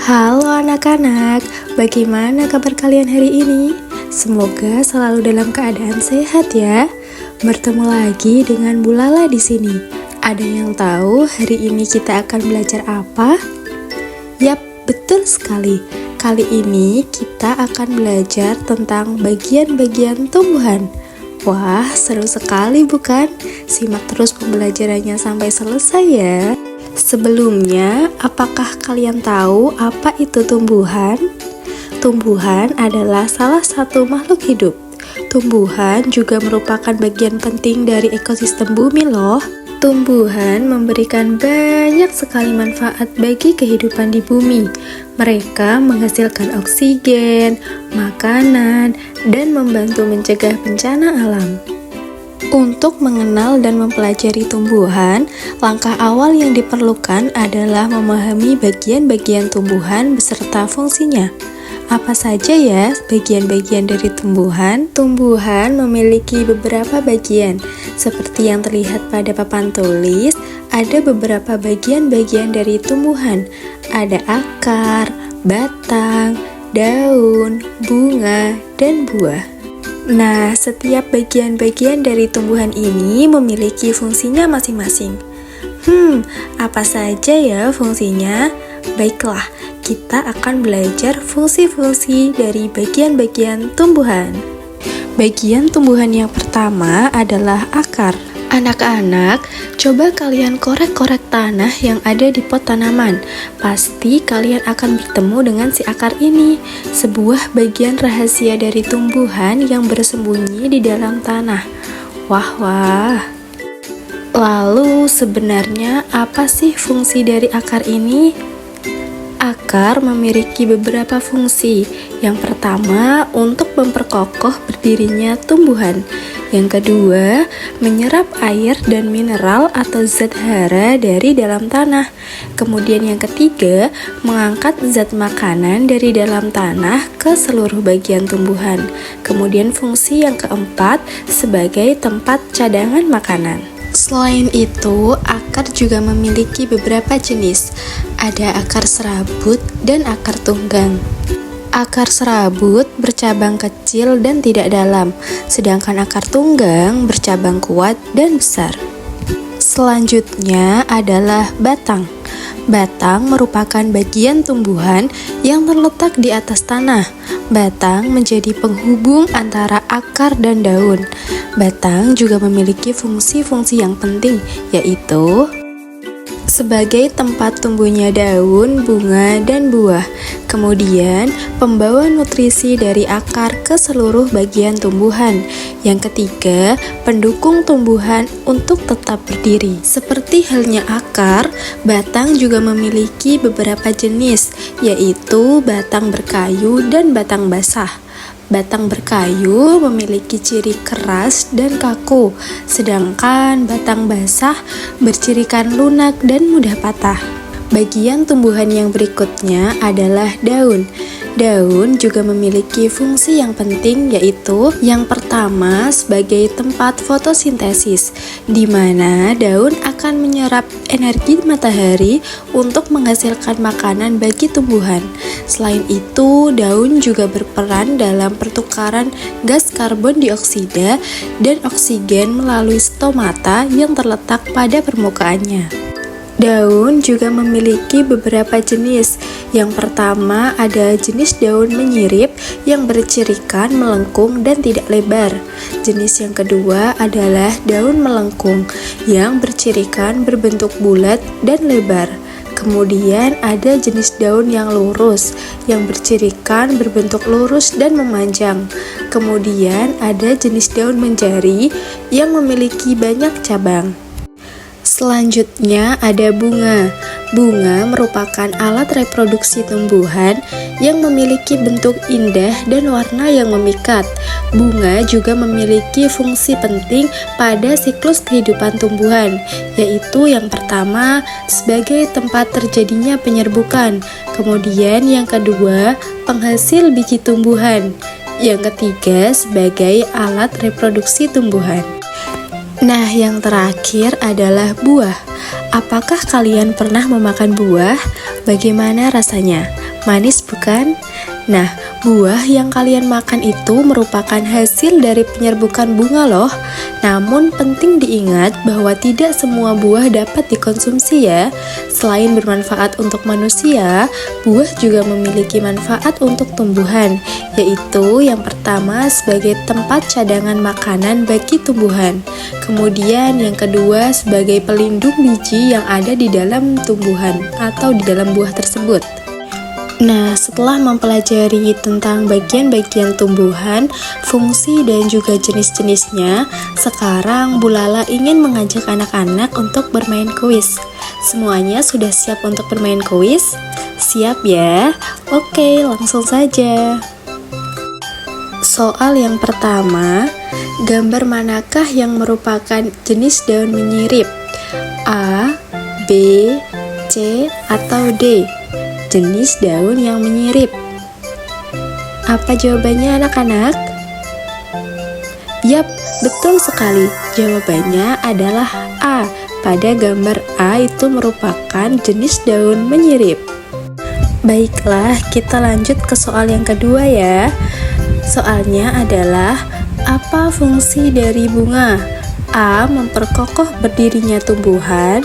Halo anak-anak, bagaimana kabar kalian hari ini? Semoga selalu dalam keadaan sehat ya. Bertemu lagi dengan Bu Lala di sini. Ada yang tahu hari ini kita akan belajar apa? Yap, betul sekali. Kali ini kita akan belajar tentang bagian-bagian tumbuhan. Wah, seru sekali bukan? Simak terus pembelajarannya sampai selesai ya. Sebelumnya, apakah kalian tahu apa itu tumbuhan? Tumbuhan adalah salah satu makhluk hidup. Tumbuhan juga merupakan bagian penting dari ekosistem bumi loh. Tumbuhan memberikan banyak sekali manfaat bagi kehidupan di bumi. Mereka menghasilkan oksigen, makanan, dan membantu mencegah bencana alam. Untuk mengenal dan mempelajari tumbuhan, langkah awal yang diperlukan adalah memahami bagian-bagian tumbuhan beserta fungsinya. Apa saja ya bagian-bagian dari tumbuhan? Tumbuhan memiliki beberapa bagian. Seperti yang terlihat pada papan tulis, ada beberapa bagian-bagian dari tumbuhan. Ada akar, batang, daun, bunga, dan buah. Nah, setiap bagian-bagian dari tumbuhan ini memiliki fungsinya masing-masing. Apa saja ya fungsinya? Baiklah, kita akan belajar fungsi-fungsi dari bagian-bagian tumbuhan. Bagian tumbuhan yang pertama adalah akar. Anak-anak, coba kalian korek-korek tanah yang ada di pot tanaman. Pasti kalian akan bertemu dengan si akar ini, sebuah bagian rahasia dari tumbuhan yang bersembunyi di dalam tanah. Wah. Lalu sebenarnya apa sih fungsi dari akar ini? Akar memiliki beberapa fungsi. Yang pertama, untuk memperkokoh berdirinya tumbuhan. Yang kedua, menyerap air dan mineral atau zat hara dari dalam tanah. Kemudian yang ketiga, mengangkat zat makanan dari dalam tanah ke seluruh bagian tumbuhan. Kemudian fungsi yang keempat, sebagai tempat cadangan makanan. Selain itu, akar juga memiliki beberapa jenis. Ada akar serabut dan akar tunggang. Akar serabut bercabang kecil dan tidak dalam, sedangkan akar tunggang bercabang kuat dan besar. Selanjutnya adalah batang. Batang merupakan bagian tumbuhan yang terletak di atas tanah. Batang menjadi penghubung antara akar dan daun. Batang juga memiliki fungsi-fungsi yang penting, yaitu sebagai tempat tumbuhnya daun, bunga, dan buah. Kemudian, pembawa nutrisi dari akar ke seluruh bagian tumbuhan. Yang ketiga, pendukung tumbuhan untuk tetap berdiri. Seperti halnya akar, batang juga memiliki beberapa jenis, yaitu batang berkayu dan batang basah. Batang berkayu memiliki ciri keras dan kaku, sedangkan batang basah bercirikan lunak dan mudah patah. Bagian tumbuhan yang berikutnya adalah daun. Daun juga memiliki fungsi yang penting, yaitu yang pertama sebagai tempat fotosintesis, di mana daun akan menyerap energi matahari untuk menghasilkan makanan bagi tumbuhan. Selain itu, daun juga berperan dalam pertukaran gas karbon dioksida dan oksigen melalui stomata yang terletak pada permukaannya. Daun juga memiliki beberapa jenis. Yang pertama ada jenis daun menyirip yang bercirikan melengkung dan tidak lebar. Jenis yang kedua adalah daun melengkung yang bercirikan berbentuk bulat dan lebar. Kemudian ada jenis daun yang lurus yang bercirikan berbentuk lurus dan memanjang. Kemudian ada jenis daun menjari yang memiliki banyak cabang. Selanjutnya ada bunga. Bunga merupakan alat reproduksi tumbuhan yang memiliki bentuk indah dan warna yang memikat. Bunga juga memiliki fungsi penting pada siklus kehidupan tumbuhan, yaitu yang pertama sebagai tempat terjadinya penyerbukan, kemudian yang kedua penghasil biji tumbuhan, yang ketiga sebagai alat reproduksi tumbuhan. Nah, yang terakhir adalah buah. Apakah kalian pernah memakan buah? Bagaimana rasanya? Manis bukan? Nah, buah yang kalian makan itu merupakan hasil dari penyerbukan bunga loh. Namun penting diingat bahwa tidak semua buah dapat dikonsumsi ya. Selain bermanfaat untuk manusia, buah juga memiliki manfaat untuk tumbuhan, yaitu yang pertama sebagai tempat cadangan makanan bagi tumbuhan. Kemudian yang kedua sebagai pelindung biji yang ada di dalam tumbuhan atau di dalam buah tersebut. Nah, setelah mempelajari tentang bagian-bagian tumbuhan, fungsi dan juga jenis-jenisnya, sekarang Bu Lala ingin mengajak anak-anak untuk bermain kuis. Semuanya sudah siap untuk bermain kuis? Siap ya? Oke, langsung saja. Soal yang pertama, gambar manakah yang merupakan jenis daun menyirip? A, B, C, atau D? Jenis daun yang menyirip. Apa jawabannya anak-anak? Yap, betul sekali. Jawabannya adalah A. Pada gambar A itu merupakan jenis daun menyirip. Baiklah, kita lanjut ke soal yang kedua ya. Soalnya adalah apa fungsi dari bunga? A. Memperkokoh berdirinya tumbuhan.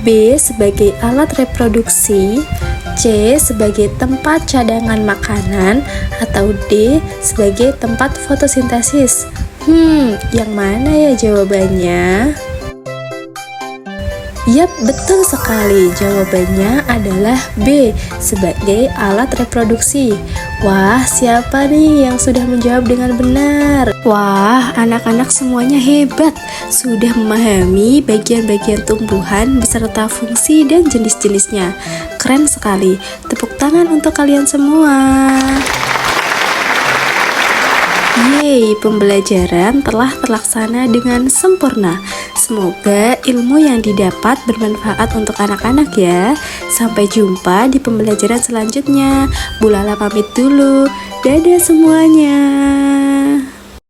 B. Sebagai alat reproduksi. C. Sebagai tempat cadangan makanan. Atau D. Sebagai tempat fotosintesis. Yang mana ya jawabannya? Yap, betul sekali. Jawabannya adalah B. Sebagai alat reproduksi. Wah, siapa nih yang sudah menjawab dengan benar? Wah, anak-anak semuanya hebat. Sudah memahami bagian-bagian tumbuhan beserta fungsi dan jenis-jenisnya. Keren sekali. Tepuk tangan untuk kalian semua. Yeay, pembelajaran telah terlaksana dengan sempurna. Semoga ilmu yang didapat bermanfaat untuk anak-anak ya. Sampai jumpa di pembelajaran selanjutnya. Bu Lala pamit dulu. Dadah semuanya.